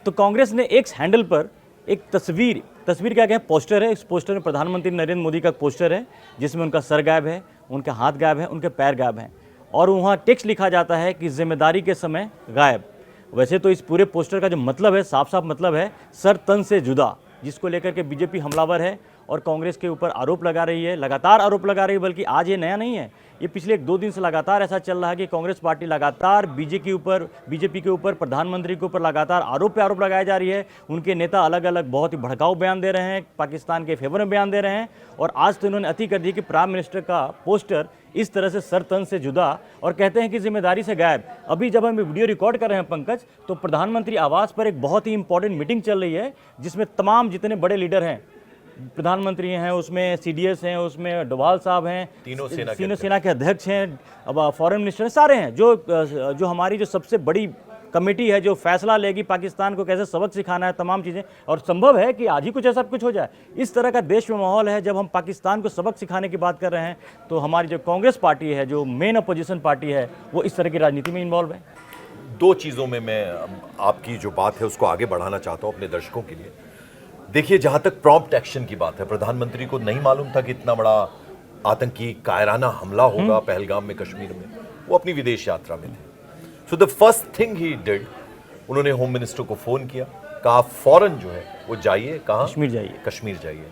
तो कांग्रेस ने x handle पर एक तस्वीर क्या कहें, पोस्टर है। इस पोस्टर में प्रधानमंत्री नरेंद्र मोदी का पोस्टर है, जिसमें उनका सर गायब है, उनके हाथ गायब है, उनके पैर गायब हैं, और वहाँ टेक्स्ट लिखा जाता है कि जिम्मेदारी के समय गायब। वैसे तो इस पूरे पोस्टर का जो मतलब है, साफ साफ मतलब है सर तन से जुदा, जिसको लेकर के बीजेपी हमलावर है और कांग्रेस के ऊपर आरोप लगा रही है, लगातार आरोप लगा रही है। बल्कि आज ये नया नहीं है, ये पिछले 1-2 दिन से लगातार ऐसा चल रहा है कि कांग्रेस पार्टी लगातार बीजेपी के ऊपर, प्रधानमंत्री के ऊपर लगातार आरोप पे आरोप लगाए जा रही है। उनके नेता अलग अलग बहुत ही भड़काऊ बयान दे रहे हैं, पाकिस्तान के फेवर में बयान दे रहे हैं, और आज तो इन्होंने अति कर दी कि प्राइम मिनिस्टर का पोस्टर इस तरह से सर तन से जुदा, और कहते हैं कि जिम्मेदारी से गायब। अभी जब हम वीडियो रिकॉर्ड कर रहे हैं पंकज, तो प्रधानमंत्री आवास पर एक बहुत ही इंपॉर्टेंट मीटिंग चल रही है, जिसमें तमाम जितने बड़े लीडर हैं, प्रधानमंत्री हैं, उसमें सीडीएस हैं, उसमें डोभाल साहब हैं, तीनों सेना के अध्यक्ष हैं, अब फॉरेन मिनिस्टर सारे हैं, जो हमारी जो सबसे बड़ी कमेटी है जो फैसला लेगी पाकिस्तान को कैसे सबक सिखाना है, तमाम चीज़ें। और संभव है कि आज ही कुछ ऐसा कुछ हो जाए। इस तरह का देश में माहौल है। जब हम पाकिस्तान को सबक सिखाने की बात कर रहे हैं, तो हमारी जो कांग्रेस पार्टी है, जो मेन अपोजिशन पार्टी है, वो इस तरह की राजनीति में इन्वॉल्व है। 2 चीज़ों में मैं आपकी जो बात है उसको आगे बढ़ाना चाहता हूँ अपने दर्शकों के लिए। देखिए, जहां तक प्रॉम्प्ट एक्शन की बात है, प्रधानमंत्री को नहीं मालूम था कि इतना बड़ा आतंकी कायराना हमला होगा पहलगाम में, कश्मीर में। वो अपनी विदेश यात्रा में थे। So the first thing he did, उन्होंने होम मिनिस्टर को फोन किया, कहा फौरन जो है वो जाइए, कहाँ, कश्मीर जाइए।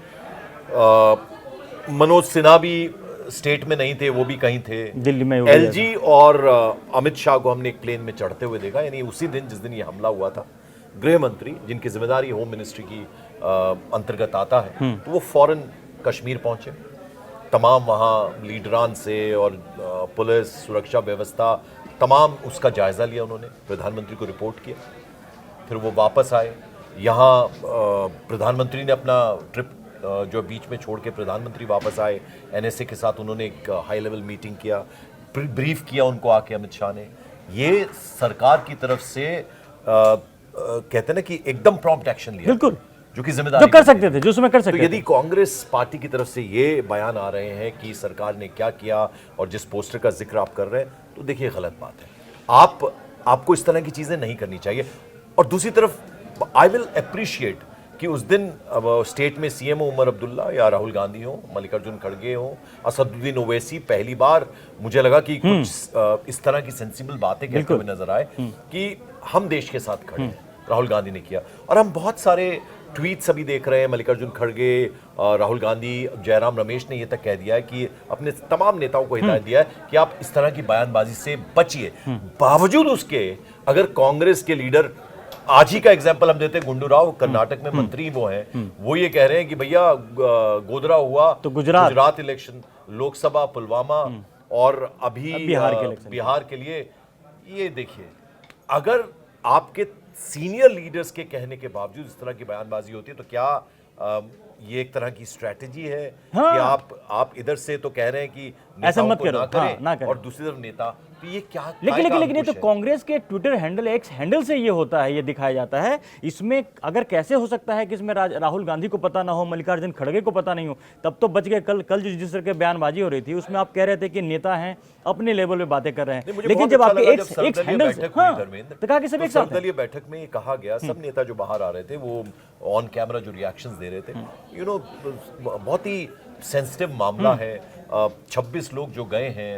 मनोज सिन्हा भी स्टेट में नहीं थे, वो भी कहीं थे, दिल्ली में। एलजी और अमित शाह को हमने एक प्लेन में चढ़ते हुए देखा, यानी उसी दिन जिस दिन ये हमला हुआ था। गृह मंत्री, जिनकी जिम्मेदारी होम मिनिस्ट्री की अंतर्गत आता है, तो वो फौरन कश्मीर पहुंचे। तमाम वहाँ लीडरान से और पुलिस, सुरक्षा व्यवस्था, तमाम उसका जायजा लिया उन्होंने, प्रधानमंत्री को रिपोर्ट किया। फिर वो वापस आए। यहाँ प्रधानमंत्री ने अपना ट्रिप जो बीच में छोड़ के प्रधानमंत्री वापस आए, एनएसए के साथ उन्होंने एक हाई लेवल मीटिंग किया, ब्रीफ किया उनको आके अमित शाह ने। ये सरकार की तरफ से कहते हैं ना कि एकदम प्रॉम्प्ट एक्शन लिया, बिल्कुल, जो कि जिम्मेदारी जो कर सकते थे, जो उसमें कर सकते थे। तो यदि कांग्रेस पार्टी की तरफ से ये बयान आ रहे हैं कि सरकार ने क्या किया, और जिस पोस्टर का जिक्र आप कर रहे हैं, तो देखिए गलत बात है। आपको इस तरह की चीजें नहीं करनी चाहिए। और दूसरी तरफ आई विल अप्रिशिएट कि उस दिन स्टेट में सीएम उमर अब्दुल्ला या राहुल गांधी हो, मल्लिकार्जुन खड़गे हो, असदुद्दीन ओवैसी, पहली बार मुझे लगा कि कुछ इस तरह की सेंसिबल बातें कहते हुए नजर आए कि हम देश के साथ खड़े हैं। राहुल गांधी ने किया, और हम बहुत सारे ट्वीट्स अभी देख रहे हैं, मल्लिकार्जुन खड़गे, राहुल गांधी, जयराम रमेश ने ये तक कह दिया है कि अपने तमाम नेताओं को हिदायत दिया है कि आप इस तरह की बयानबाजी से बचिए। बावजूद उसके अगर कांग्रेस के लीडर, आज ही का एग्जांपल हम देते हैं, गुंडू राव कर्नाटक में मंत्री वो हैं, वो ये कह रहे हैं कि भैया गोधरा हुआ तो गुजरात इलेक्शन, लोकसभा पुलवामा, और अभी बिहार के लिए। ये देखिए, अगर आपके सीनियर लीडर्स के कहने के बावजूद इस तरह की बयानबाजी होती है, तो क्या ये एक तरह की स्ट्रेटेजी है कि आप इधर से तो कह रहे हैं कि ऐसा मत करो, ना करें, और दूसरी तरफ नेता, तो ये क्या? लेकिन ये तो कांग्रेस के ट्विटर हैंडल, एक्स हैंडल से ये होता है, ये दिखाया जाता है। इसमें अगर कैसे हो सकता है कि इसमें राहुल गांधी को पता ना हो, मल्लिकार्जुन खड़गे को पता नहीं हो, तब तो बच गए। कल जिस तरह की बयानबाजी हो रही थी, उसमें आप कह रहे थे कि नेता हैं, अपने लेवल पे बातें कर रहे हैं, लेकिन जब आपके एक्स हैंडल तो कहा कि सब एक साथ सर्वदलीय बैठक में कहा गया, सब नेता जो बाहर आ रहे थे वो ऑन कैमरा जो रिएक्शंस दे रहे थे, बहुत ही सेंसिटिव मामला है। 26 लोग जो गए हैं,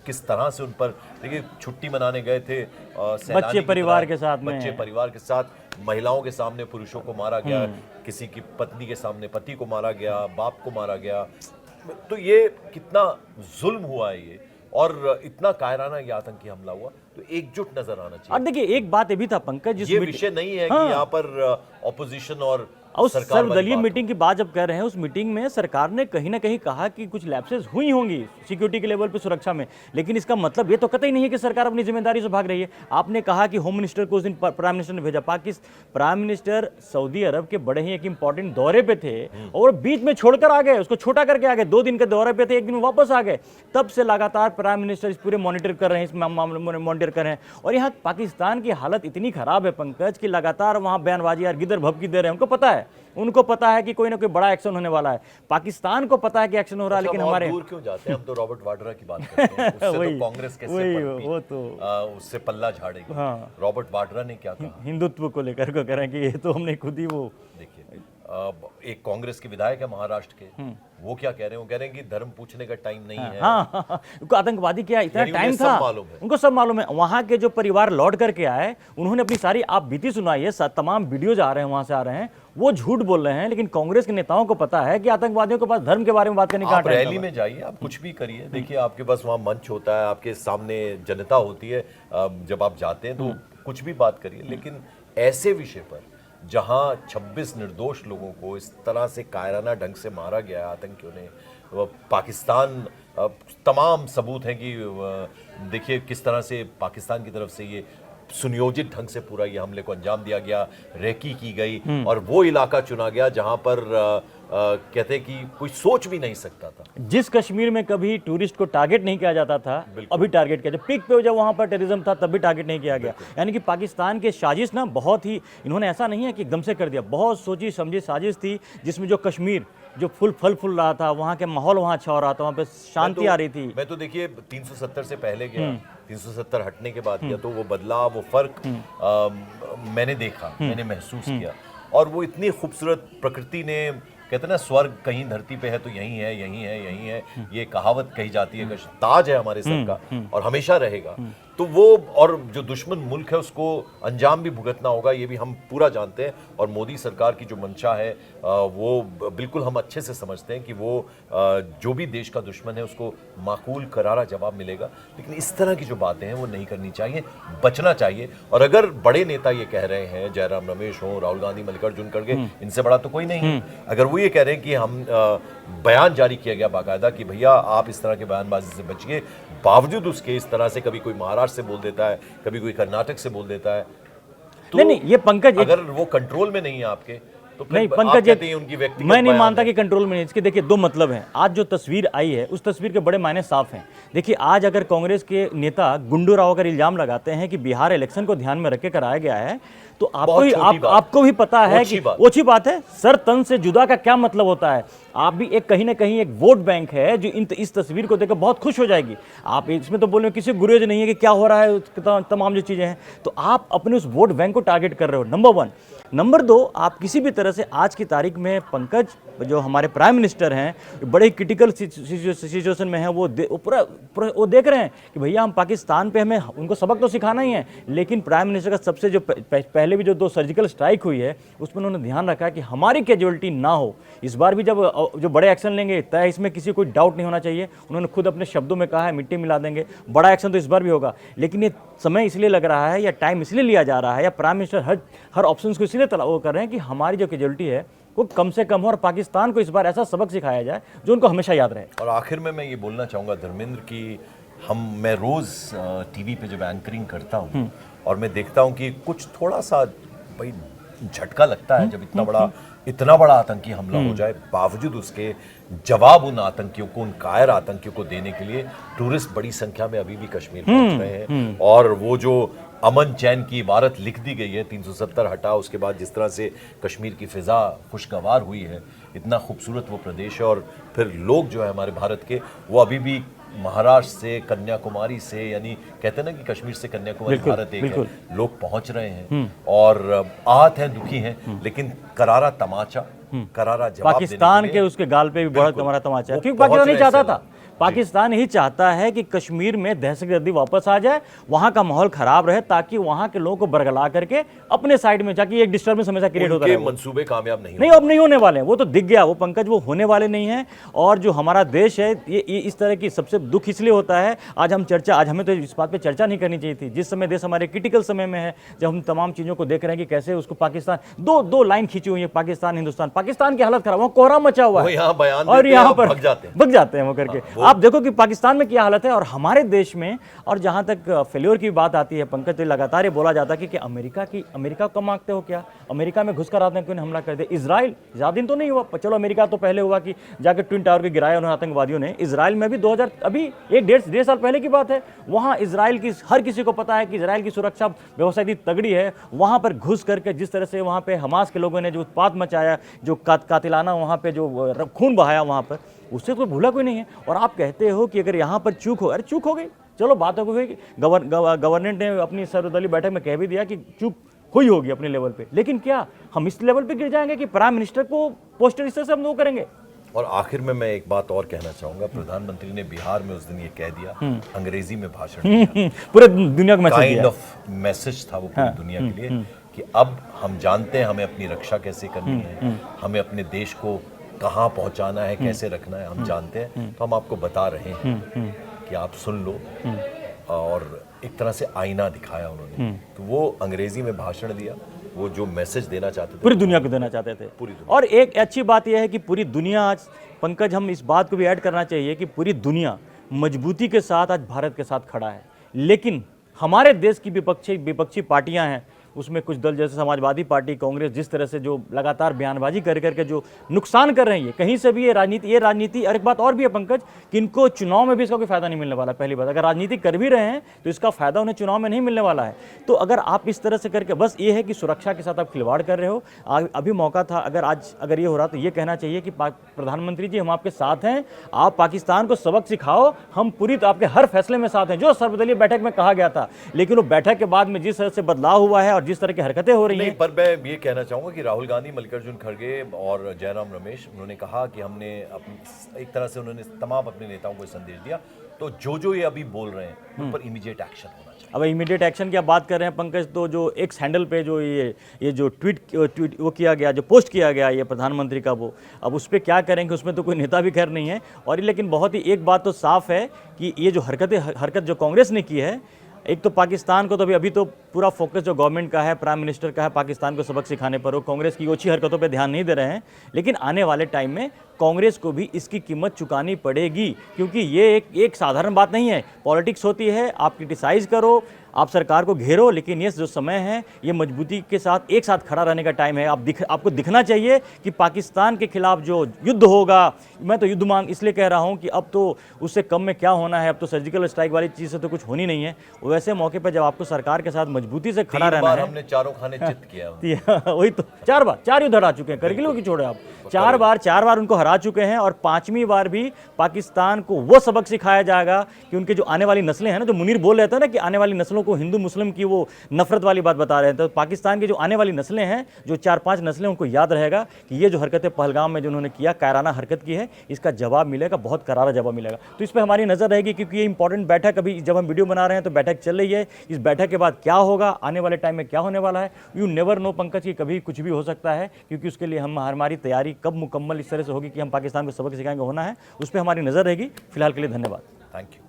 किस तरह से उन पर, देखिए, छुट्टी मनाने गए थे, बच्चे परिवार के साथ, महिलाओं के सामने पुरुषों को मारा गया, किसी की पत्नी के सामने पति को मारा गया, बाप को मारा गया। तो ये कितना जुल्म हुआ है ये, और इतना कायराना ये आतंकी हमला हुआ, तो एकजुट नजर आना चाहिए। और देखिए, एक बात ये भी था पंकज, ये विषय नहीं है कि यहाँ पर ऑपोजिशन और सर्वदलीय मीटिंग की बात जब कर रहे हैं, उस मीटिंग में सरकार ने कहीं ना कहीं कहा कि कुछ लैप्सेस हुई होंगी सिक्योरिटी के लेवल पे, सुरक्षा में, लेकिन इसका मतलब ये तो कतई नहीं है कि सरकार अपनी जिम्मेदारी से भाग रही है। आपने कहा कि होम मिनिस्टर को उस दिन प्राइम मिनिस्टर ने भेजा, प्राइम मिनिस्टर सऊदी अरब के बड़े ही एक इंपॉर्टेंट दौरे पे थे, और बीच में छोड़कर आ गए, उसको छोटा करके आ गए। 2 दिन के दौरे पे थे, 1 दिन वापस आ गए। तब से लगातार प्राइम मिनिस्टर इस पूरे मॉनिटर कर रहे हैं, इस मामले में मॉनिटर कर रहे हैं। और यहाँ पाकिस्तान की हालत इतनी खराब है पंकज, कि लगातार वहाँ बयानबाजी यार गिदर भभकी दे रहे हैं, उनको पता है है, उनको पता है कि कोई ना कोई बड़ा एक्शन होने वाला है। पाकिस्तान को पता है कि एक्शन हो रहा है, लेकिन हम और हमारे दूर क्यों जाते हैं? हम तो रॉबर्ट वाड्रा की बात करते हैं। उससे वही, तो कांग्रेस कैसे वही, पनपी, वो तो उससे पल्ला झाड़ेगी। हाँ। रॉबर्ट वाड्रा ने क्या कहा? हिंदुत्व को लेकर को कह रहे हैं कि ये तो हमने खुद ही वो देखिए, एक कांग्रेस के विधायक है महाराष्ट्र के, वो क्या कह रहे हैं? वो कह रहे हैं कि धर्म पूछने का टाइम नहीं है। हाँ, उनको आतंकवादी क्या इतना यानी टाइम उन्हें था, सब मालूम है। उनको सब मालूम है। वहां के जो परिवार लौट करके आए, उन्होंने अपनी सारी आप बीती सुनाई है, तमाम वीडियोज आ रहे हैं वहां से आ रहे हैं, वो झूठ बोल रहे हैं। लेकिन कांग्रेस के नेताओं को पता है कि आतंकवादियों के पास धर्म के बारे में बात करने का आप टाइम रैली में जाइए, आप कुछ भी करिए, देखिए आपके पास वहाँ मंच होता है, आपके सामने जनता होती है, जब आप जाते हैं तो कुछ भी बात करिए। लेकिन ऐसे विषय पर जहां 26 निर्दोष लोगों को इस तरह से कायराना ढंग से मारा गया है आतंकियों ने, पाकिस्तान, तमाम सबूत हैं कि देखिए किस तरह से पाकिस्तान की तरफ से ये सुनियोजित ढंग से पूरा ये हमले को अंजाम दिया गया, रेकी की गई और वो इलाका चुना गया जहां पर कहते हैं कि कोई सोच भी नहीं सकता था। जिस कश्मीर में कभी टूरिस्ट को टारगेट नहीं किया जाता था, अभी टारगेट किया। जब पीक पे जब वहां पर टेररिज्म था तब भी टारगेट नहीं किया गया। यानी कि पाकिस्तान के साजिश ना बहुत ही, इन्होंने ऐसा नहीं है कि एकदम से कर दिया, बहुत सोची समझी साजिश थी, जिसमें जो कश्मीर जो फल रहा था, वहाँ के माहौल वहाँ अच्छा हो रहा था, वहाँ पे शांति आ रही थी। मैं तो देखिए 370 से पहले गया, 370 हटने के बाद गया, तो वो बदलाव, वो फर्क मैंने देखा, मैंने महसूस किया। और वो इतनी खूबसूरत प्रकृति ने, कहते हैं ना स्वर्ग कहीं धरती पे है तो यही है, यही है, यही है, ये कहावत कही जाती है, ताज है हमारे सर का और हमेशा रहेगा। तो वो, और जो दुश्मन मुल्क है उसको अंजाम भी भुगतना होगा, ये भी हम पूरा जानते हैं। और मोदी सरकार की जो मंशा है वो बिल्कुल हम अच्छे से समझते हैं कि वो जो भी देश का दुश्मन है उसको माकूल करारा जवाब मिलेगा। लेकिन इस तरह की जो बातें हैं वो नहीं करनी चाहिए, बचना चाहिए। और अगर बड़े नेता ये कह रहे हैं, जयराम रमेश हो, राहुल गांधी, मल्लिकार्जुन खड़गे, इनसे बड़ा तो कोई नहीं है, अगर वो ये कह रहे हैं कि हम बयान जारी किया गया बाकायदा कि भैया आप इस तरह के बयानबाजी से बचिए, बावजूद उसके इस तरह से कभी कोई महाराष्ट्र से बोल देता है, कभी कोई कर्नाटक से बोल देता है, तो नहीं, ये पंकज, अगर वो कंट्रोल में नहीं है आपके, तो नहीं आप पंकज, कहते हैं उनकी व्यक्तिगत मैं नहीं बयान मानता है। कि कंट्रोल में नहीं। इसके देखिए दो मतलब हैं। आज जो तस्वीर आई है उस तस्वीर के बड़े मायने साफ हैं। देखिए आज अगर कांग्रेस के नेता गुंडू राव का इल्जाम लगाते हैं कि बिहार इलेक्शन को ध्यान में रख के कराया गया है, तो आपको भी पता है कि वो अच्छी बात है, सर तन से जुदा का क्या मतलब होता है। आप भी एक कहीं ना कहीं एक वोट बैंक है जो इस तस्वीर को देखकर बहुत खुश हो जाएगी। आप इसमें तो बोल रहे हो किसी गुरेज नहीं है कि क्या हो रहा है, तमाम जो चीजें हैं, तो आप अपने उस वोट बैंक को टारगेट कर रहे हो, नंबर वन। नंबर दो, आप किसी भी तरह से आज की तारीख में पंकज, जो हमारे प्राइम मिनिस्टर हैं, बड़े क्रिटिकल सिचुएशन में हैं, वो देख रहे हैं कि भैया हम पाकिस्तान पे, हमें उनको सबक तो सिखाना ही है। लेकिन प्राइम मिनिस्टर का सबसे जो पहले भी जो 2 सर्जिकल स्ट्राइक हुई है उसमें उन्होंने ध्यान रखा है कि हमारी कैजुअलिटी ना हो। इस बार भी जब जो बड़े एक्शन लेंगे तय, इसमें किसी को डाउट नहीं होना चाहिए। उन्होंने खुद अपने शब्दों में कहा है मिट्टी मिला देंगे, बड़ा एक्शन तो इस बार भी होगा। लेकिन ये समय इसलिए लग रहा है या टाइम इसलिए लिया जा रहा है या प्राइम मिनिस्टर हर ऑप्शन को इसलिए वो कर रहे हैं कि हमारी जो कैजुअलिटी है वो कम से कम हो और पाकिस्तान को इस बार ऐसा सबक सिखाया जाए जो उनको हमेशा याद रहे। और आखिर में मैं ये बोलना चाहूँगा धर्मेंद्र की, मैं रोज़ टीवी पे जब एंकरिंग करता हूँ और मैं देखता हूँ कि कुछ थोड़ा सा भाई झटका लगता है जब इतना बड़ा आतंकी हमला हो जाए, बावजूद उसके जवाब उन आतंकियों को, उन कायर आतंकियों को देने के लिए टूरिस्ट बड़ी संख्या में अभी भी कश्मीर पहुंच रहे हैं। और वो जो अमन चैन की इबारत लिख दी गई है 370 हटा, उसके बाद जिस तरह से कश्मीर की फिजा खुशगवार हुई है, इतना खूबसूरत वो प्रदेश है। और फिर लोग जो है हमारे भारत के, वो अभी भी महाराष्ट्र से, कन्याकुमारी से, यानी कहते हैं ना कि कश्मीर से कन्याकुमारी भारत एक है, लोग पहुंच रहे हैं और आहत हैं, दुखी हैं, लेकिन करारा तमाचा, करारा जवाब पाकिस्तान के उसके गाल पे भी बड़ा तुम्हारा तमाचा है, क्योंकि पाकिस्तान नहीं चाहता था। पाकिस्तान यही चाहता है कि कश्मीर में दहशतगर्दी वापस आ जाए, वहां का माहौल खराब रहे, ताकि वहां के लोगों को बरगला करके अपने साइड में जाके एक डिस्टर्बेंस हमेशा क्रिएट होता है। मंसूबे कामयाब नहीं अब नहीं होने वाले हैं, वो तो दिख गया वो पंकज, वो होने वाले नहीं है। और जो हमारा देश है ये इस तरह की सबसे दुख इसलिए होता है। आज हमें तो इस बात पे चर्चा नहीं करनी चाहिए थी, जिस समय देश हमारे क्रिटिकल समय में है, जब हम तमाम चीजों को देख रहे हैं कि कैसे उसको पाकिस्तान, दो लाइन खींची हुई है, पाकिस्तान हिंदुस्तान। पाकिस्तान की हालत खराब, वहां कोहराम मचा हुआ है यहाँ बयान और यहाँ पर भग जाते हैं वो करके। आप देखो कि पाकिस्तान में क्या हालत है और हमारे देश में। और जहां तक फेल्योर की बात आती है पंकज, तो लगातार ये बोला जाता है कि अमेरिका कम मांगते हो क्या, अमेरिका में घुसकर आतंकियों ने हमला कर दिया। इजराइल ज़्यादा दिन तो नहीं हुआ, चलो अमेरिका तो पहले हुआ कि जाकर ट्विन टावर के गिराया उन्होंने आतंकवादियों ने। इजराइल में भी 2000 अभी एक डेढ़ साल पहले की बात है, वहाँ इजराइल की हर किसी को पता है कि इजराइल की सुरक्षा व्यवस्था इतनी तगड़ी है। वहाँ पर घुस करके जिस तरह से वहाँ पे हमास के लोगों ने जो उत्पात मचाया, जो कातिलाना वहाँ पे जो खून बहाया वहाँ पर, उससे तो भूला कोई नहीं है। और आप कहते हो कि अगर यहाँ पर चूक हो, अरे चूक हो गई, चलो बात हो गई। गवर्नमेंट ने अपनी सर्वदलीय बैठक में कह भी दिया कि चूक हुई होगी अपने लेवल पे, लेकिन क्या हम इस लेवल पे गिर जाएंगे कि प्राइम मिनिस्टर को पोस्टर इस तरह से हम वो करेंगे। और आखिर में मैं एक बात और कहना चाहूंगा, प्रधानमंत्री ने बिहार में उस दिन ये कह दिया, अंग्रेजी में भाषण दिया, पूरे दुनिया को मैसेज काइंड दिया। ऑफ मैसेज था वो पूरी दुनिया के लिए कि अब हम जानते हैं हमें अपनी रक्षा कैसे करनी है, हमें अपने देश को कहाँ पहुंचाना है, कैसे रखना है, हम जानते हैं, तो हम आपको बता रहे हैं कि आप सुन लो। और एक तरह से आईना दिखाया उन्होंने, तो वो अंग्रेजी में भाषण दिया, वो जो मैसेज देना चाहते थे पूरी दुनिया को देना चाहते थे। पूरी दुनिया। और एक अच्छी बात यह है कि पूरी दुनिया आज, पंकज हम इस बात को भी ऐड करना चाहिए कि पूरी दुनिया मजबूती के साथ आज भारत के साथ खड़ा है। लेकिन हमारे देश की विपक्षी पार्टियां हैं, उसमें कुछ दल जैसे समाजवादी पार्टी, कांग्रेस, जिस तरह से जो लगातार बयानबाजी कर करके जो नुकसान कर रहे हैं, ये कहीं से भी ये राजनीति। और एक बात और भी है पंकज, कि इनको चुनाव में भी इसका कोई फायदा नहीं मिलने वाला। पहली बात, अगर राजनीति कर भी रहे हैं तो इसका फायदा उन्हें चुनाव में नहीं मिलने वाला है। तो अगर आप इस तरह से करके, बस ये है कि सुरक्षा के साथ आप खिलवाड़ कर रहे हो। अभी मौका था, अगर ये हो रहा तो ये कहना चाहिए कि प्रधानमंत्री जी हम आपके साथ हैं, आप पाकिस्तान को सबक सिखाओ, हम पूरी तो आपके हर फैसले में साथ हैं, जो सर्वदलीय बैठक में कहा गया था। लेकिन वो बैठक के बाद में जिस तरह से बदलाव हुआ है और जिस तरह की हरकतें हो रही हैं। पर मैं ये कहना चाहूंगा कि राहुल गांधी, मल्लिकार्जुन खड़गे और जयराम रमेश, उन्होंने कहा कि हमने एक तरह से उन्होंने तमाम अपने नेताओं को संदेश दिया, तो जो ये अभी बोल रहे हैं उन पर इमीडिएट एक्शन होना चाहिए। अब इमीडिएट एक्शन की आप बात कर रहे हैं पंकज, तो जो एक्स हैंडल पे जो ये जो ट्वीट वो किया गया, जो पोस्ट किया गया ये प्रधानमंत्री का, वो अब उस पर क्या करेंगे, उसमें तो कोई नेता भी खैर नहीं है। और लेकिन बहुत ही एक बात तो साफ है कि ये जो हरकत जो कांग्रेस ने की है, एक तो पाकिस्तान को तो अभी तो पूरा फोकस जो गवर्नमेंट का है, प्राइम मिनिस्टर का है, पाकिस्तान को सबक सिखाने पर, वो कांग्रेस की ओछी हरकतों पे ध्यान नहीं दे रहे हैं। लेकिन आने वाले टाइम में कांग्रेस को भी इसकी कीमत चुकानी पड़ेगी, क्योंकि ये एक साधारण बात नहीं है। पॉलिटिक्स होती है, आप क्रिटिसाइज करो, आप सरकार को घेरो, लेकिन ये जो समय है ये मजबूती के साथ एक साथ खड़ा रहने का टाइम है। आपको दिखना चाहिए कि पाकिस्तान के खिलाफ जो युद्ध होगा, मैं तो युद्ध मांग इसलिए कह रहा हूं कि अब तो उससे कम में क्या होना है, अब तो सर्जिकल स्ट्राइक वाली चीज़ से तो कुछ होनी नहीं है। वैसे मौके पर जब आपको सरकार के साथ मजबूती से खड़ा रहना है, हमने चारों खाने चित किया वही तो 4 बार 4 युद्ध हरा चुके हैं, करगिल की छोड़े आप, 4 बार उनको हरा चुके हैं। और 5वीं बार भी पाकिस्तान को वो सबक सिखाया जाएगा कि उनके जो आने वाली नस्लें हैं ना, जो मुनीर बोल रहे थे ना कि आने वाली नस्लों को हिंदू मुस्लिम की वो नफरत वाली बात बता रहे हैं, तो पाकिस्तान की जो आने वाली नस्लें हैं, जो 4-5 नस्लें, उनको याद रहेगा कि ये जो हरकतें पहलगाम में जो उन्होंने किया, कायराना हरकत की है, इसका जवाब मिलेगा, बहुत करारा जवाब मिलेगा। तो इस पर हमारी नजर रहेगी, क्योंकि ये इंपॉर्टेंट बैठक, अभी जब हम वीडियो बना रहे हैं तो बैठक चल रही है। इस बैठक के बाद क्या होगा, आने वाले टाइम में क्या होने वाला है, यू नेवर नो पंकज, की कभी कुछ भी हो सकता है। क्योंकि उसके लिए हमारी तैयारी कब मुकम्मल इस तरह से होगी कि हम पाकिस्तान को सबक सिखाएंगे होना है, उस पर हमारी नजर रहेगी। फिलहाल के लिए धन्यवाद। Thank you.